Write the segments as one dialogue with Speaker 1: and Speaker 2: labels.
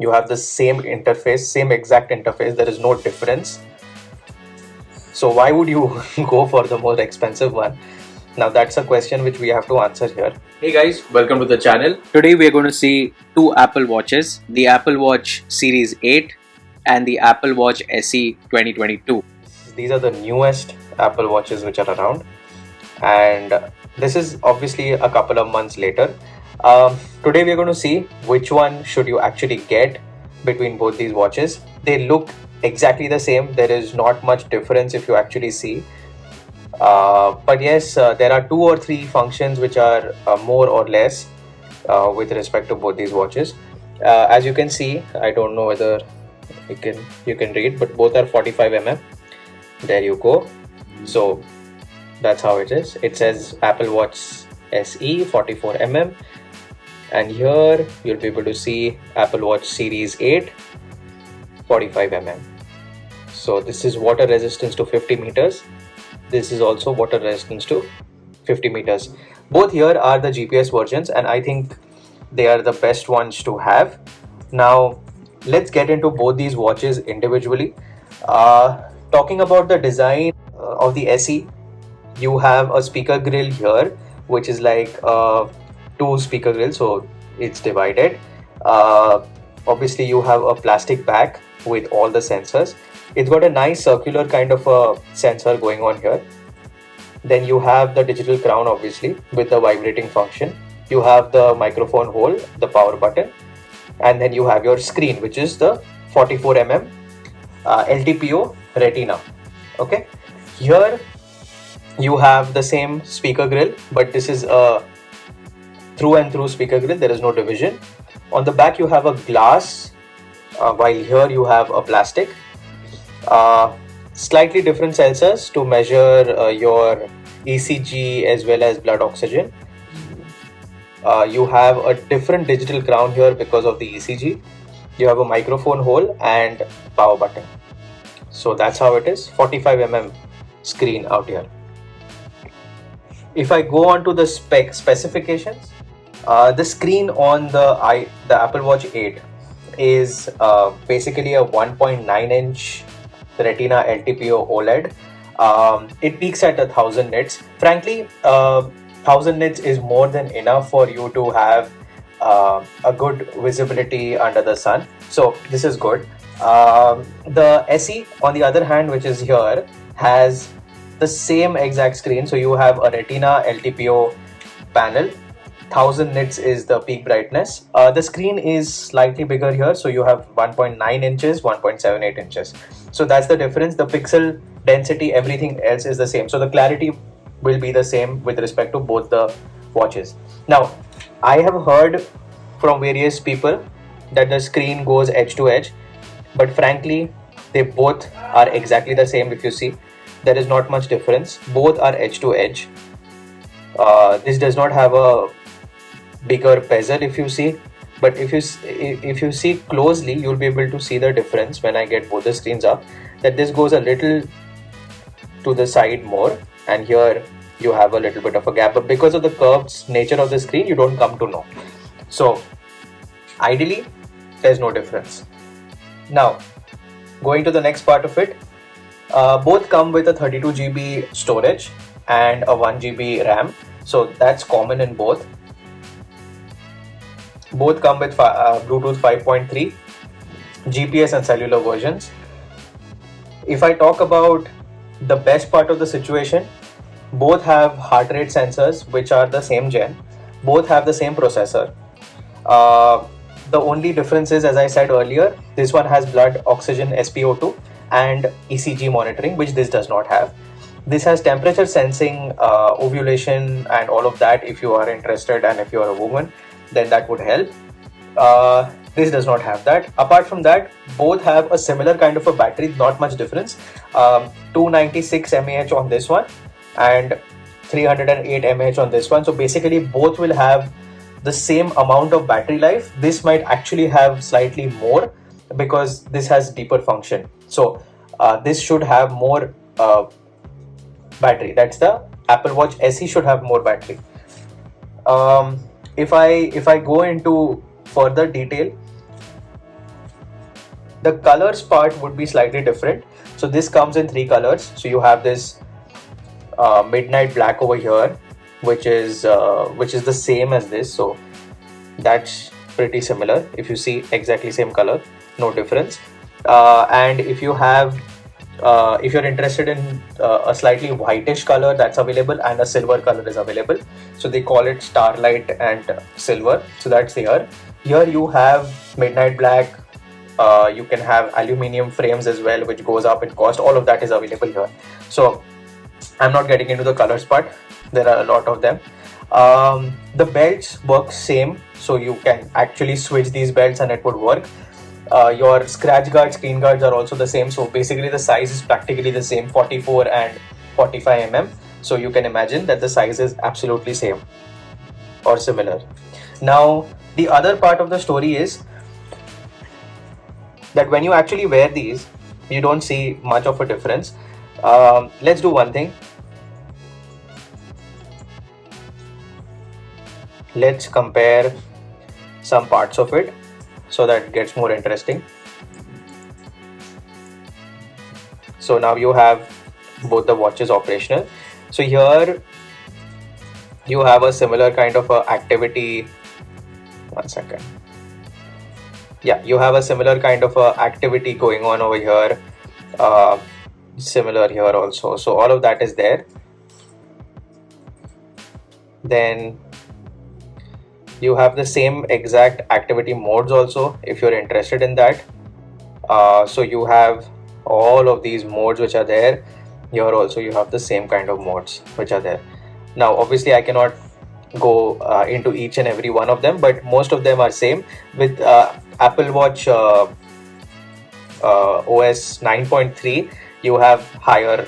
Speaker 1: You have the same interface, same exact interface. There is no difference. So why would you go for the more expensive one? Now that's a question which we have to answer here.
Speaker 2: Hey guys, welcome to the channel. Today we are going to see two Apple Watches, the Apple Watch Series 8 and the Apple Watch SE 2022.
Speaker 1: These are the newest Apple Watches which are around, and this is obviously a couple of months later. Today we are going to see which one should you actually get between both these watches. They look exactly the same. There is not much difference if you actually see. But yes, there are 2 or 3 functions which are more or less with respect to both these watches. As you can see, I don't know whether you can read, but both are 45 mm. There you go. So that's how it is. It says Apple Watch SE 44 mm, and here you'll be able to see Apple Watch Series 8 45 mm. So this is water resistance to 50 meters. This is also water resistance to 50 meters. Both here are the GPS versions, and I think they are the best ones to have. Now let's get into both these watches individually. Talking about the design of the SE, you have a speaker grill here, which is like 2 speaker grill, so it's divided. Obviously you have a plastic back with all the sensors. It's got a nice circular kind of a sensor going on here. Then you have the digital crown, obviously, with the vibrating function. You have the microphone hole, the power button, and then you have your screen, which is the 44 mm LTPO Retina. Okay, here you have the same speaker grill, but this is a through and through speaker grill. There is no division. On the back you have a glass, while here you have a plastic. Slightly different sensors to measure your ECG as well as blood oxygen. You have a different digital crown here because of the ECG. You have a microphone hole and power button. So that's how it is. 45 mm screen out here. If I go on to the specifications, the screen on the Apple Watch 8 is basically a 1.9 inch Retina LTPO OLED. It peaks at 1000 nits. Frankly, 1000 nits is more than enough for you to have a good visibility under the sun. So this is good. The SE, on the other hand, which is here, has the same exact screen. So you have a Retina LTPO panel. 1000 nits is the peak brightness. The screen is slightly bigger here, so you have 1.9 inches, 1.78 inches. So that's the difference. The pixel density, everything else is the same. So the clarity will be the same with respect to both the watches. Now, I have heard from various people that the screen goes edge to edge, but frankly, they both are exactly the same. If you see, there is not much difference. Both are edge to edge. This does not have a bigger bezel, if you see, but if you see closely, you'll be able to see the difference when I get both the screens up, that this goes a little to the side more, and here you have a little bit of a gap, but because of the curved nature of the screen, you don't come to know. So ideally there's no difference. Now going to the next part of it, both come with a 32 GB storage and a 1 GB RAM, so that's common in both. Both come with Bluetooth 5.3, GPS and cellular versions. If I talk about the best part of the situation, both have heart rate sensors which are the same gen. Both have the same processor. The only difference is, as I said earlier, this one has blood oxygen SpO2 and ECG monitoring, which this does not have. This has temperature sensing, ovulation and all of that. If you are interested and if you are a woman, then that would help. This does not have that. Apart from that, both have a similar kind of a battery, not much difference. 296 mAh on this one and 308 mAh on this one. So basically both will have the same amount of battery life. This might actually have slightly more because this has deeper function. So this should have more battery. That's the Apple Watch SE should have more battery. If I go into further detail, The colors part would be slightly different. So this comes in 3 colors. So you have this midnight black over here, which is the same as this. So that's pretty similar. If you see, exactly same color, no difference. And if you have if you're interested in a slightly whitish color, that's available, and a silver color is available. So they call it starlight and silver. So that's here. Here you have midnight black. You can have aluminium frames as well, which goes up in cost. All of that is available here. So I'm not getting into the colors part. There are a lot of them. The belts work same, so you can actually switch these belts and it would work. Your scratch guards, screen guards are also the same. So basically the size is practically the same, 44 and 45 mm. So you can imagine that the size is absolutely same or similar. Now the other part of the story is that when you actually wear these, you don't see much of a difference. Let's do one thing. Let's compare some parts of it so that it gets more interesting. So now you have both the watches operational. So here you have a similar kind of activity. One second. Yeah, you have a similar kind of activity going on over here. Similar here also. So all of that is there. Then you have the same exact activity modes also if you're interested in that. So you have all of these modes which are there. Here also you have the same kind of modes which are there. Now obviously I cannot go into each and every one of them, but most of them are same. With Apple Watch OS 9.3, you have higher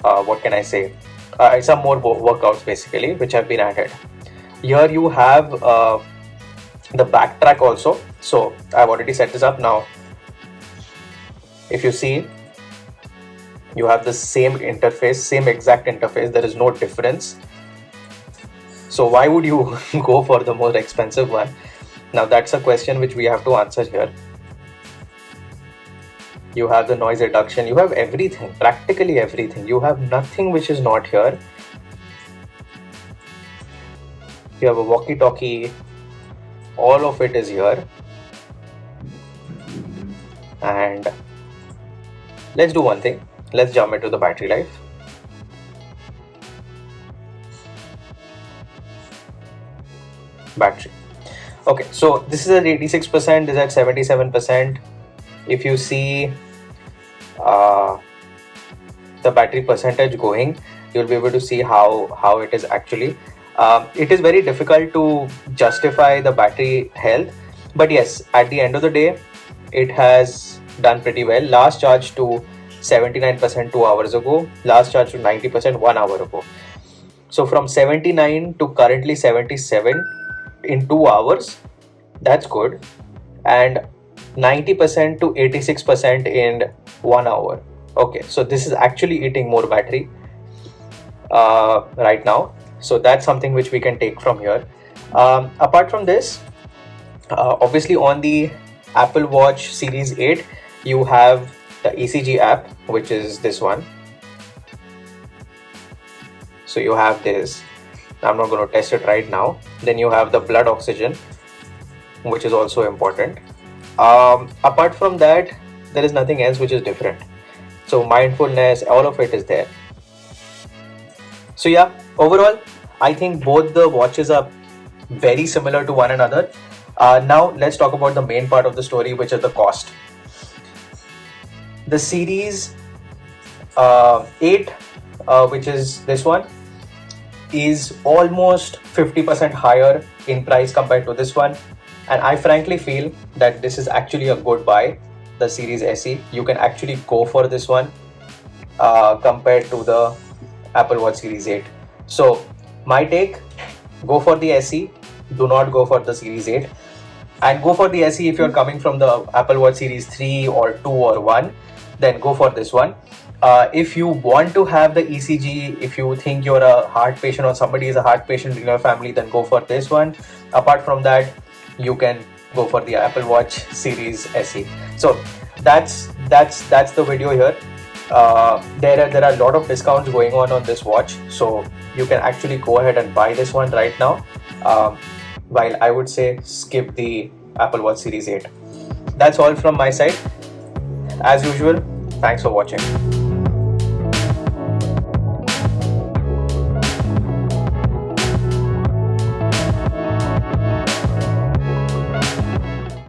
Speaker 1: what can I say, some more workouts basically which have been added. Here you have the backtrack also. So I've already set this up. Now if you see, you have the same interface, same exact interface. There is no difference. So why would you go for the most expensive one? Now that's a question which we have to answer here. You have the noise reduction, you have everything, practically everything. You have nothing which is not here. You have a walkie-talkie, all of it is here. And let's do one thing. Let's jump into the battery life. Battery. Okay, so this is at 86%, this is at 77%. If you see the battery percentage going, you'll be able to see how it is actually. It is very difficult to justify the battery health, but yes, at the end of the day, it has done pretty well. Last charge to 79% 2 hours ago, last charge to 90% 1 hour ago. So from 79 to currently 77 in 2 hours, that's good. And 90% to 86% in 1 hour. Okay, so this is actually eating more battery right now. So that's something which we can take from here. Apart from this, obviously on the Apple Watch Series 8, you have the ECG app, which is this one. So you have this. I'm not going to test it right now. Then you have the blood oxygen, which is also important. Apart from that, there is nothing else which is different. So mindfulness, all of it is there. So yeah, overall, I think both the watches are very similar to one another. Now let's talk about the main part of the story, which is the cost. The Series 8, which is this one, is almost 50% higher in price compared to this one. And I frankly feel that this is actually a good buy, the Series SE. You can actually go for this one compared to the Apple Watch Series 8. So my take, go for the SE, do not go for the Series 8. And go for the SE if you're coming from the Apple Watch Series 3 or 2 or 1, then go for this one. If you want to have the ECG, if you think you're a heart patient or somebody is a heart patient in your family, then go for this one. Apart from that, you can go for the Apple Watch Series SE. So that's the video here. There are a lot of discounts going on this watch, so you can actually go ahead and buy this one right now. While I would say skip the Apple Watch Series 8. That's all from my side. As usual, thanks for watching.